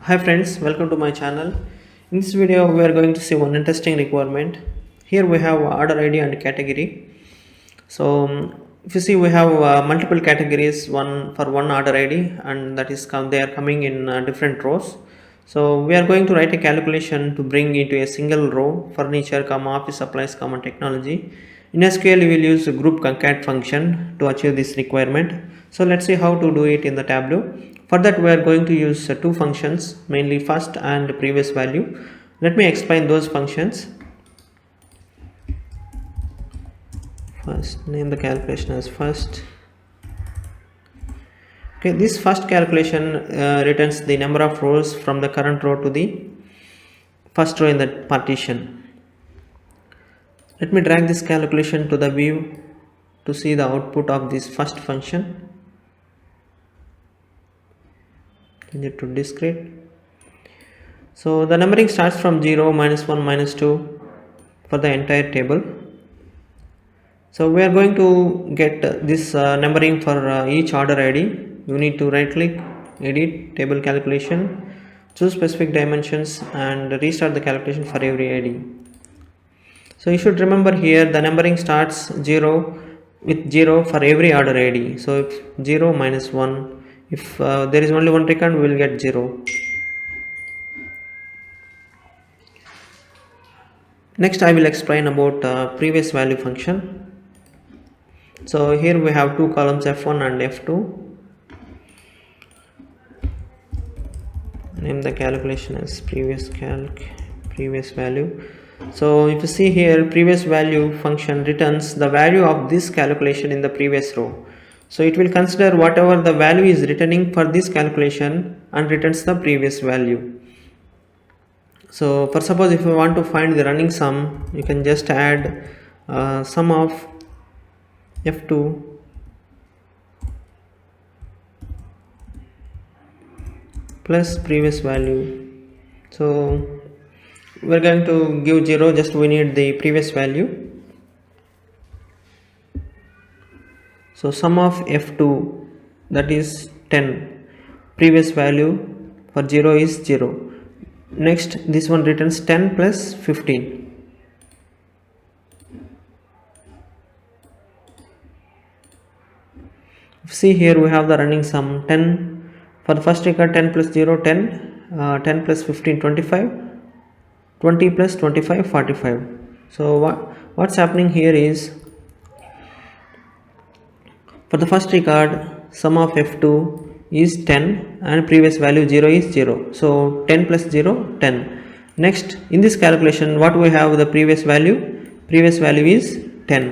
Hi friends, welcome to my channel. In this video, we are going to see one interesting requirement. Here we have order ID and category. If you see, we have multiple categories, one for one order ID, and that is they are coming in different rows. So we are going to write a calculation to bring into a single row furniture, office supplies, technology. In SQL, we will use a group concat function to achieve this requirement. So let's see how to do it in the Tableau. For that, we are going to use two functions, mainly first and previous value. Let me explain those functions. First, name the calculation as first. Okay, this first calculation returns the number of rows from the current row to the first row in the partition. Let me drag this calculation to the view to see the output of this first function. Change it to discrete. So the numbering starts from 0, -1, -2 for the entire table. So we are going to get this numbering for each order ID. You need to right click, edit, table calculation, choose specific dimensions and restart the calculation for every ID. So you should remember here the numbering starts 0 with 0 for every order ID. So if 0 -1, if there is only one record, we will get 0. Next I will explain about previous value function. So here we have two columns, F1 and F2. Name the calculation as previous value. So if you see here, previous value function returns the value of this calculation in the previous row. So it will consider whatever the value is returning for this calculation and returns the previous value. So for suppose if you want to find the running sum, you can just add sum of F2 plus previous value. So we're going to give 0, just we need the previous value. So sum of F2, that is 10, previous value for 0 is 0. Next this one returns 10 plus 15. See here we have the running sum 10 for the first record, 10 plus 0 10, 10 plus 15 25, 20 plus 25 45. So what's happening here is, for the first record sum of F2 is 10 and previous value 0 is 0. So 10 plus 0 10. Next in this calculation what we have, the previous value is 10.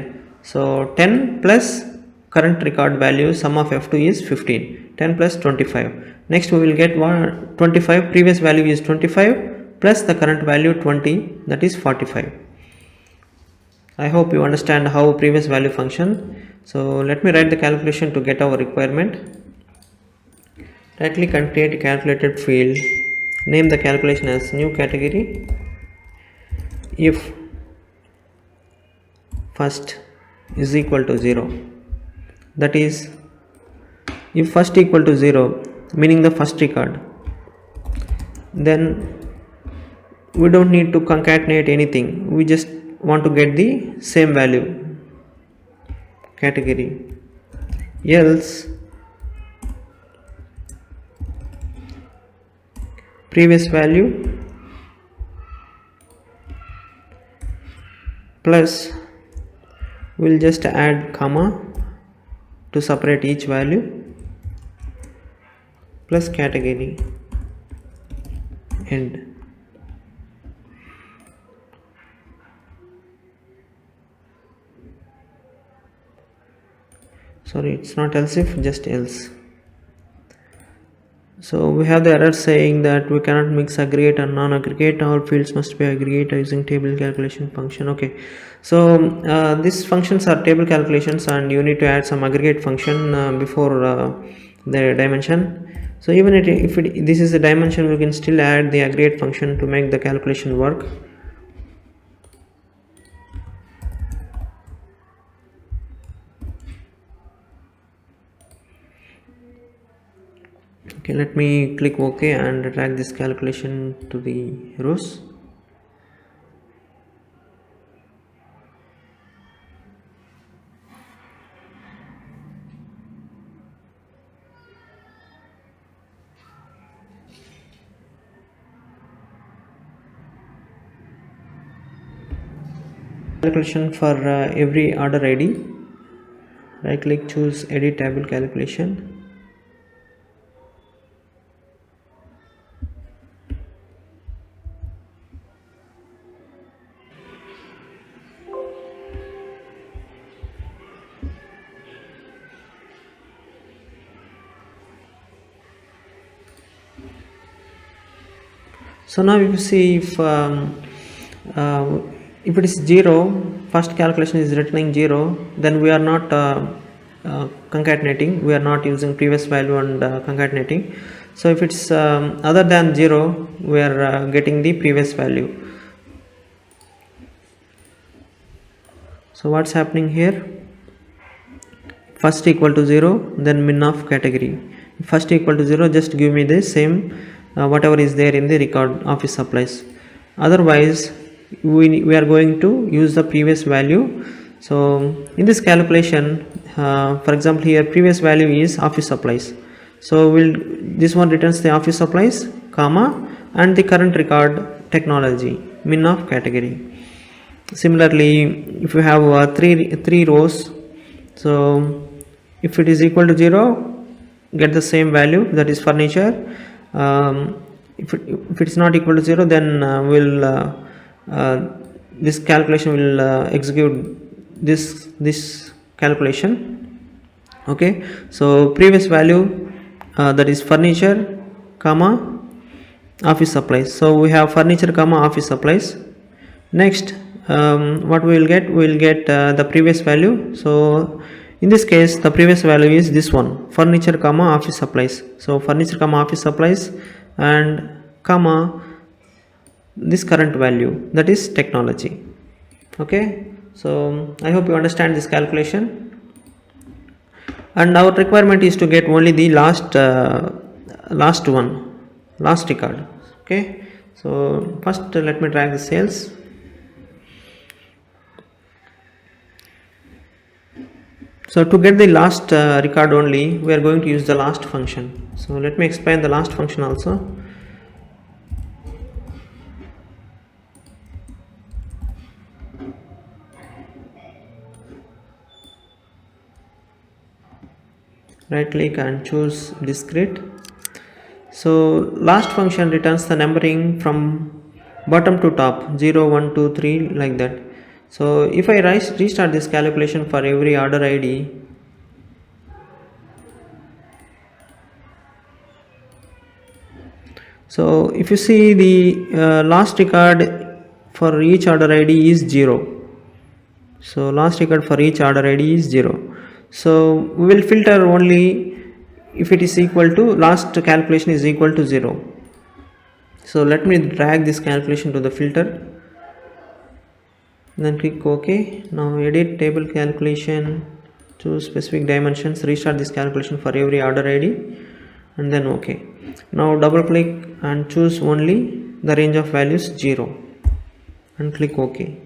So 10 plus current record value sum of F2 is 15. 10 plus 25. Next we will get 25, previous value is 25 plus the current value 20, that is 45. I hope you understand how previous value function. So let me write the calculation to get our requirement. Right click and create calculated field. Name the calculation as new category. If first is equal to 0, that is if first equal to 0 meaning the first record, then we don't need to concatenate anything, we just want to get the same value category. Else previous value plus, we'll just add comma to separate each value, plus category, end. Sorry, it's not else if, just else. So we have the error saying that we cannot mix aggregate and non-aggregate, all fields must be aggregate using table calculation function. Okay, so these functions are table calculations and you need to add some aggregate function before the dimension. So even if this is the dimension, we can still add the aggregate function to make the calculation work. Okay, let me click OK and drag this calculation to the rows. Calculation for every order ID. Right click, choose edit table calculation. So now you see if it is 0, first calculation is returning 0, then we are not concatenating, we are not using previous value and concatenating. So if it's other than 0, we are getting the previous value. So what's happening here? First equal to 0, then min of category. First equal to 0, just give me the same whatever is there in the record office supplies. Otherwise we are going to use the previous value. So in this calculation, for example, here previous value is office supplies, so this one returns the office supplies, comma, and the current record technology, min of category. Similarly, if you have three rows, so if it is equal to 0, get the same value, that is furniture. If it is not equal to 0, then this calculation will execute this calculation. Okay, so previous value, that is furniture, comma, office supplies. So we have furniture, comma, office supplies. Next, what we will get the previous value. So in this case, the previous value is this one, furniture, comma, office supplies. So furniture, comma, office supplies, and comma, this current value, that is technology. Okay, so I hope you understand this calculation, and our requirement is to get only the last record. Okay, so first let me drag the sales. So to get the last record only, we are going to use the last function. So let me explain the last function also. Right click and choose discrete. So last function returns the numbering from bottom to top, 0, 1, 2, 3, like that. So if I restart this calculation for every order ID, so if you see the last record for each order ID is 0. So last record for each order ID is 0. So we will filter only if it is equal to, last calculation is equal to 0. So let me drag this calculation to the filter, then click OK. Now edit table calculation, choose specific dimensions, restart this calculation for every order ID, and then OK. Now double click and choose only the range of values 0 and click OK.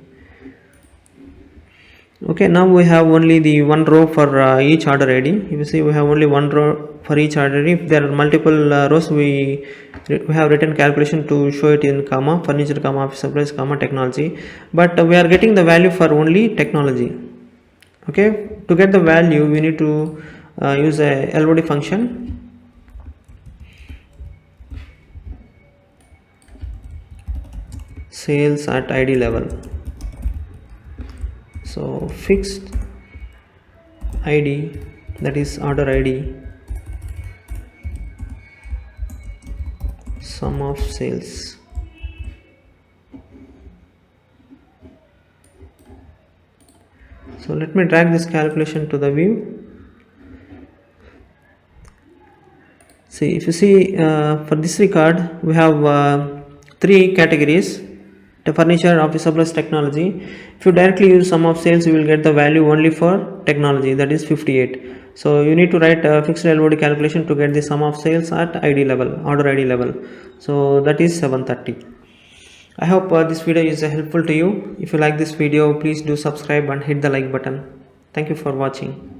Okay, now we have only the one row for each order ID. If you see, we have only one row for each order ID. If there are multiple rows, we have written calculation to show it in comma, furniture, comma, office supplies, comma, technology, but we are getting the value for only technology. Okay, to get the value we need to use a LOD function. Sales at ID level. So fixed ID, that is order ID, sum of sales. So let me drag this calculation to the view. See, if you see for this record we have three categories: the furniture, office supplies, technology. If you directly use sum of sales, you will get the value only for technology, that is 58. So you need to write a fixed LOD calculation to get the sum of sales at ID level, order ID level. So that is 730. I hope this video is helpful to you. If you like this video, please do subscribe and hit the like button. Thank you for watching.